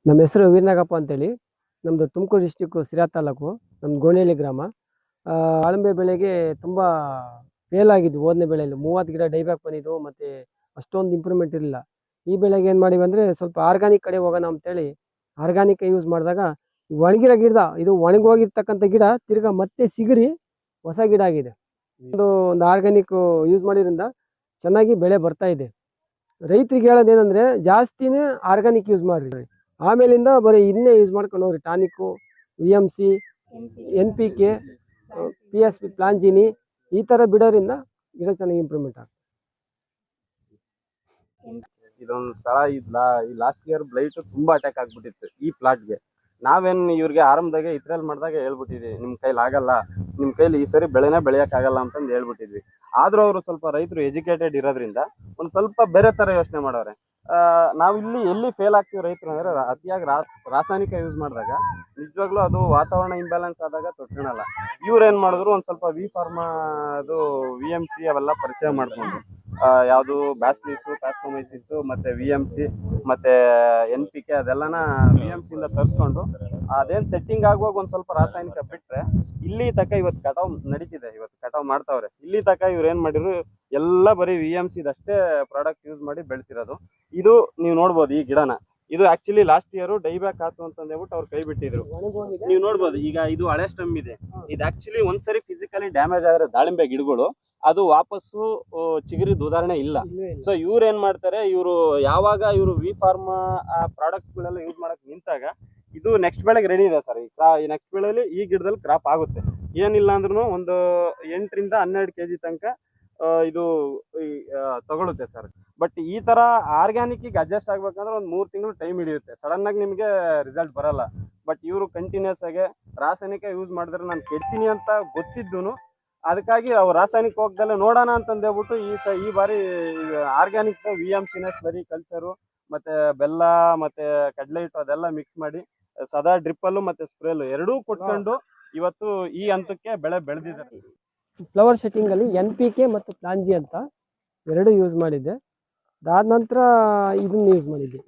ನಮ್ಮ ಹೆಸರು ವೀರನಾಗಪ್ಪ ಅಂತೇಳಿ. ನಮ್ಮದು ತುಮಕೂರು ಡಿಸ್ಟಿಕ್ಕು ಸಿರಾ ತಾಲೂಕು. ನಮ್ಮದು ಗೋಣಿಹಳ್ಳಿ ಗ್ರಾಮ. ದಾಳಿಂಬೆ ಬೆಳೆಗೆ ತುಂಬ ಫೇಲ್ ಆಗಿದ್ವು. ಹೋದನೇ ಬೆಳೆಯಲ್ಲಿ 30 ಗಿಡ ಡೈಬ್ಯಾಕ್ ಬಂದಿದ್ವು, ಮತ್ತು ಅಷ್ಟೊಂದು ಇಂಪ್ರೂವ್ಮೆಂಟ್ ಇರಲಿಲ್ಲ. ಈ ಬೆಳೆಗೆ ಏನು ಮಾಡಿವಿ ಅಂದರೆ ಸ್ವಲ್ಪ ಆರ್ಗಾನಿಕ್ ಕಡೆ ಹೋಗೋಣ ಅಂತೇಳಿ ಆರ್ಗಾನಿಕ್ ಯೂಸ್ ಮಾಡಿದಾಗ ಒಣಗಿರೋ ಗಿಡ, ಇದು ಒಣಗೋಗಿರ್ತಕ್ಕಂಥ ಗಿಡ ತಿರ್ಗಾ ಮತ್ತೆ ಸಿಗರಿ ಹೊಸ ಗಿಡ ಆಗಿದೆ. ಒಂದು ಆರ್ಗಾನಿಕ್ ಯೂಸ್ ಮಾಡಿದ್ರಿಂದ ಚೆನ್ನಾಗಿ ಬೆಳೆ ಬರ್ತಾ ಇದೆ. ರೈತರಿಗೆ ಹೇಳೋದೇನೆಂದರೆ ಜಾಸ್ತಿನೇ ಆರ್ಗಾನಿಕ್ ಯೂಸ್ ಮಾಡಿರಿ. ಆಮೇಲಿಂದ ಬರೀ ಇದನ್ನೇ ಯೂಸ್ ಮಾಡ್ಕೊಂಡು ಹೋಗ್ರಿ. ಟಾನಿಕ್ಕು, VMC, NPK, PSP, ಪ್ಲಾಂಜಿನಿ ಈ ಥರ ಬಿಡೋದ್ರಿಂದ ಗಿಡ ಚೆನ್ನಾಗಿ ಇಂಪ್ರೂವ್ಮೆಂಟ್ ಆಗ್ತದೆ. ಇದೊಂದು ಸ್ಥಳ ಈ ಲಾಸ್ಟ್ ಇಯರ್ ಬ್ಲೈಟ್ ತುಂಬಾ ಅಟ್ಯಾಕ್ ಆಗ್ಬಿಟ್ಟಿತ್ತು ಈ ಪ್ಲಾಟ್ಗೆ. ನಾವೇನು ಇವ್ರಿಗೆ ಆರಂಭದಾಗೆ ಇದ್ರಲ್ಲಿ ಮಾಡಿದಾಗ ಹೇಳ್ಬಿಟ್ಟಿದ್ವಿ, ನಿಮ್ಮ ಕೈಲಿ ಆಗಲ್ಲ, ನಿಮ್ಮ ಕೈಲಿ ಈ ಸರಿ ಬೆಳೆನೇ ಬೆಳೆಯೋಕ್ಕಾಗಲ್ಲ ಅಂತಂದು ಹೇಳ್ಬಿಟ್ಟಿದ್ವಿ. ಆದರೂ ಅವರು ಸ್ವಲ್ಪ ರೈತರು ಎಜುಕೇಟೆಡ್ ಇರೋದ್ರಿಂದ ಒಂದು ಸ್ವಲ್ಪ ಬೇರೆ ಥರ ಯೋಚನೆ ಮಾಡೋರೆ. ನಾವಿಲ್ಲಿ ಎಲ್ಲಿ ಫೇಲ್ ಆಗ್ತೀವಿ ರೈತರು ಅಂದರೆ ಅತಿಯಾಗಿ ರಾಸಾಯನಿಕ ಯೂಸ್ ಮಾಡಿದಾಗ ನಿಜವಾಗ್ಲೂ ಅದು ವಾತಾವರಣ ಇಂಬ್ಯಾಲೆನ್ಸ್ ಆದಾಗ ತೊಟ್ಕೊಳಲ್ಲ. ಇವ್ರು ಏನು ಮಾಡಿದ್ರು ಒಂದು ಸ್ವಲ್ಪ V-Pharma ಅದು VMC ಅವೆಲ್ಲ ಪರಿಚಯ ಮಾಡಿಕೊಂಡು ಯಾವುದು ಬ್ಯಾಸ್ಲಿಸು, ಪ್ಯಾಸ್ಕೊಮೈಸಿಸು ಮತ್ತು VMC ಮತ್ತು NPK ಅದೆಲ್ಲನ VMCಯಿಂದ ತರಿಸ್ಕೊಂಡು ಅದೇನು ಸೆಟ್ಟಿಂಗ್ ಆಗುವಾಗ ಒಂದು ಸ್ವಲ್ಪ ರಾಸಾಯನಿಕ ಬಿಟ್ಟರೆ ಇಲ್ಲಿ ತನಕ ಇವತ್ತು ಕಟಾವು ನಡೀತಿದೆ. ಇವತ್ತು ಕಟಾವು ಮಾಡ್ತಾವ್ರೆ. ಇಲ್ಲಿ ತನಕ ಇವ್ರು ಏನು ಮಾಡಿದ್ರು ಎಲ್ಲ ಬರೀ VMCದಷ್ಟೇ ಪ್ರಾಡಕ್ಟ್ ಯೂಸ್ ಮಾಡಿ ಬೆಳೆಸಿರೋದು. ಇದು ನೀವು ನೋಡ್ಬೋದು ಈ ಗಿಡನ. ಇದು ಆಕ್ಚುಲಿ ಲಾಸ್ಟ್ ಇಯರ್ ಡೈಬ್ಯಾಕ್ ಆಯ್ತು ಅಂತಂದೇಳ್ಬಿಟ್ಟು ಅವ್ರು ಕೈ ಬಿಟ್ಟಿದ್ರು. ನೀವು ನೋಡ್ಬೋದು ಈಗ ಇದು ಹಳೆ ಸ್ಟಮ್ ಇದೆ. ಇದು ಆಕ್ಚುಲಿ ಒಂದ್ಸರಿ ಫಿಸಿಕಲಿ ಡ್ಯಾಮೇಜ್ ಆದರೆ ದಾಳಿಂಬೆ ಗಿಡಗಳು ಅದು ವಾಪಸ್ಸು ಚಿಗುರಿದ ಉದಾಹರಣೆ ಇಲ್ಲ. ಸೊ ಇವ್ರು ಏನ್ ಮಾಡ್ತಾರೆ, ಯಾವಾಗ ಇವರು V-Pharma ಪ್ರಾಡಕ್ಟ್ಗಳೆಲ್ಲ ಯೂಸ್ ಮಾಡಕ್ ನಿಂತಾಗ ಇದು ನೆಕ್ಸ್ಟ್ ಬೆಳೆಗೆ ರೆಡಿ ಇದೆ ಸರ್. ಈ ನೆಕ್ಸ್ಟ್ ಬೆಳೆಯಲ್ಲಿ ಈ ಗಿಡದಲ್ಲಿ ಕ್ರಾಪ್ ಆಗುತ್ತೆ. ಏನಿಲ್ಲ ಅಂದ್ರೂ ಒಂದು 8 ರಿಂದ 12 kg ತನಕ ಇದು ತಗೊಳುತ್ತೆ ಸರ್. ಬಟ್ ಈ ತರ ಆರ್ಗ್ಯಾನಿಕ್ ಅಡ್ಜಸ್ಟ್ ಆಗ್ಬೇಕಂದ್ರೆ ಒಂದು 3 ತಿಂಗಳು ಟೈಮ್ ಹಿಡಿಯುತ್ತೆ. ಸಡನ್ ಆಗಿ ನಿಮಗೆ ರಿಸಲ್ಟ್ ಬರಲ್ಲ. ಬಟ್ ಇವರು ಕಂಟಿನ್ಯೂಸ್ ಆಗಿ ರಾಸಾಯನಿಕ ಯೂಸ್ ಮಾಡಿದ್ರೆ ನಾನು ಕೆಡ್ತೀನಿ ಅಂತ ಗೊತ್ತಿದ್ದು ಅದಕ್ಕಾಗಿ ಅವ್ರು ರಾಸಾಯನಿಕ ಹೋಗ್ದಲ್ಲೇ ನೋಡೋಣ ಅಂತಂದೇಳ್ಬಿಟ್ಟು ಈ ಬಾರಿ ಆರ್ಗ್ಯಾನಿಕ್ VMC ಸ್ಲರಿ ಕಲ್ಚರು ಮತ್ತೆ ಬೆಲ್ಲ ಮತ್ತೆ ಕಡಲೆ ಹಿಟ್ಟು ಅದೆಲ್ಲ ಮಿಕ್ಸ್ ಮಾಡಿ ಸದಾ ಡ್ರಿಪ್ಪಲ್ಲೂ ಮತ್ತೆ ಸ್ಪ್ರೇಲು ಎರಡೂ ಕೊಟ್ಕೊಂಡು ಇವತ್ತು ಈ ಹಂತಕ್ಕೆ ಬೆಳೆ ಬೆಳೆದಿದ್ದಾರೆ. ಫ್ಲವರ್ ಸೆಟ್ಟಿಂಗಲ್ಲಿ NPK ಮತ್ತು ಪ್ಲಾಂಜಿ ಅಂತ ಎರಡು ಯೂಸ್ ಮಾಡಿದ್ದೆ. ಅದಾದ ನಂತರ ಇದನ್ನು ಯೂಸ್ ಮಾಡಿದ್ದೆ,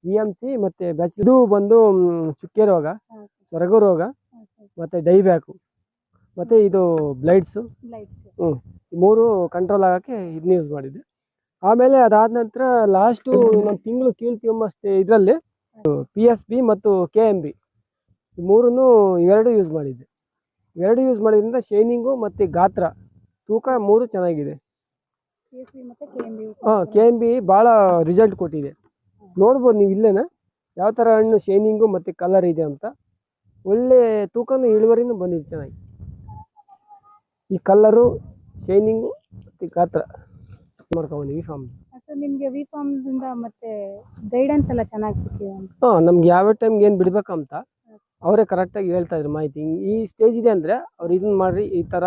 VMC ಮತ್ತು ಬ್ಯಾಚ್. ಇದು ಬಂದು ಚುಕ್ಕೆ ರೋಗ, ಸೊರಗು ರೋಗ ಮತ್ತು ಡೈಬ್ಯಾಕು ಮತ್ತು ಇದು ಬ್ಲೈಟ್ಸು, 3 ಕಂಟ್ರೋಲ್ ಆಗೋಕ್ಕೆ ಇದನ್ನ ಯೂಸ್ ಮಾಡಿದ್ದೆ. ಆಮೇಲೆ ಅದಾದ ನಂತರ ಲಾಸ್ಟು ಒಂದು ತಿಂಗಳು ಕೀಳ್ತೀವಷ್ಟೇ ಇದರಲ್ಲಿ PSP ಮತ್ತು KMB ಇವೆರಡು ಯೂಸ್ ಮಾಡಿದ್ದೆ. ಎರಡು ಯೂಸ್ ಮಾಡೋದ್ರಿಂದ ಶೈನಿಂಗು ಮತ್ತು ಗಾತ್ರ ತೂಕ 3 ಚೆನ್ನಾಗಿದೆ. KMB ಭಾಳ ರಿಸಲ್ಟ್ ಕೊಟ್ಟಿದೆ. ನೋಡ್ಬೋದು ನೀವು ಇಲ್ಲೇನ ಯಾವ ಥರ ಹಣ್ಣು ಶೈನಿಂಗು ಮತ್ತು ಕಲರ್ ಇದೆ ಅಂತ. ಒಳ್ಳೆ ತೂಕನೂ ಇಳುವರಿನೂ ಬಂದಿದೆ ಚೆನ್ನಾಗಿ. ಈ ಕಲರು, ಶೈನಿಂಗು ಮತ್ತು ಗಾತ್ರ ಮಾಡ್ಕೊಂಡು V-Pharm. ನಿಮಗೆ V-Pharmದಿಂದ ಮತ್ತೆ ಗೈಡೆನ್ಸ್ ಎಲ್ಲ ಚೆನ್ನಾಗಿ ಸಿಕ್ಕಿದೆ. ನಮ್ಗೆ ಯಾವ ಟೈಮ್ಗೆ ಏನು ಬಿಡ್ಬೇಕಂತ ಅವರೇ ಕರೆಕ್ಟಾಗಿ ಹೇಳ್ತಾಯಿದ್ರು ಮಾಹಿತಿ. ಈ ಸ್ಟೇಜ್ ಇದೆ ಅಂದರೆ ಅವ್ರು ಇದನ್ನು ಮಾಡಿರಿ, ಈ ಥರ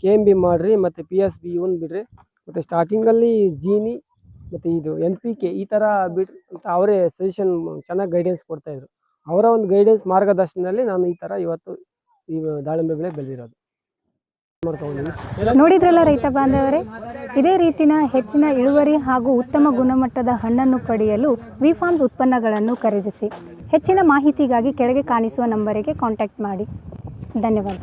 KMB ಮಾಡಿರಿ ಮತ್ತು PSB ಇವನ್ನ ಬಿಡ್ರಿ, ಮತ್ತು ಸ್ಟಾರ್ಟಿಂಗಲ್ಲಿ ಜೀನಿ ಮತ್ತು ಇದು NPK ಈ ಥರ ಬಿಡ್ರಿ ಅಂತ ಅವರೇ ಸಜೆಷನ್ ಚೆನ್ನಾಗಿ ಗೈಡೆನ್ಸ್ ಕೊಡ್ತಾಯಿದ್ರು. ಅವರ ಒಂದು ಗೈಡೆನ್ಸ್ ಮಾರ್ಗದರ್ಶನದಲ್ಲಿ ನಾನು ಈ ಥರ ಇವತ್ತು ಈ ದಾಳಿಂಬೆ ಬೆಳೆ ಬೆಳೆದಿರೋದು. ನೋಡಿದ್ರಲ್ಲ ರೈತ ಬಾಂಧವರೇ, ಇದೇ ರೀತಿಯ ಹೆಚ್ಚಿನ ಇಳುವರಿ ಹಾಗೂ ಉತ್ತಮ ಗುಣಮಟ್ಟದ ಹಣ್ಣನ್ನು ಪಡೆಯಲು V-Pharm ಉತ್ಪನ್ನಗಳನ್ನು ಖರೀದಿಸಿ. ಹೆಚ್ಚಿನ ಮಾಹಿತಿಗಾಗಿ ಕೆಳಗೆ ಕಾಣಿಸುವ ನಂಬರಿಗೆ ಕಾಂಟ್ಯಾಕ್ಟ್ ಮಾಡಿ. ಧನ್ಯವಾದ.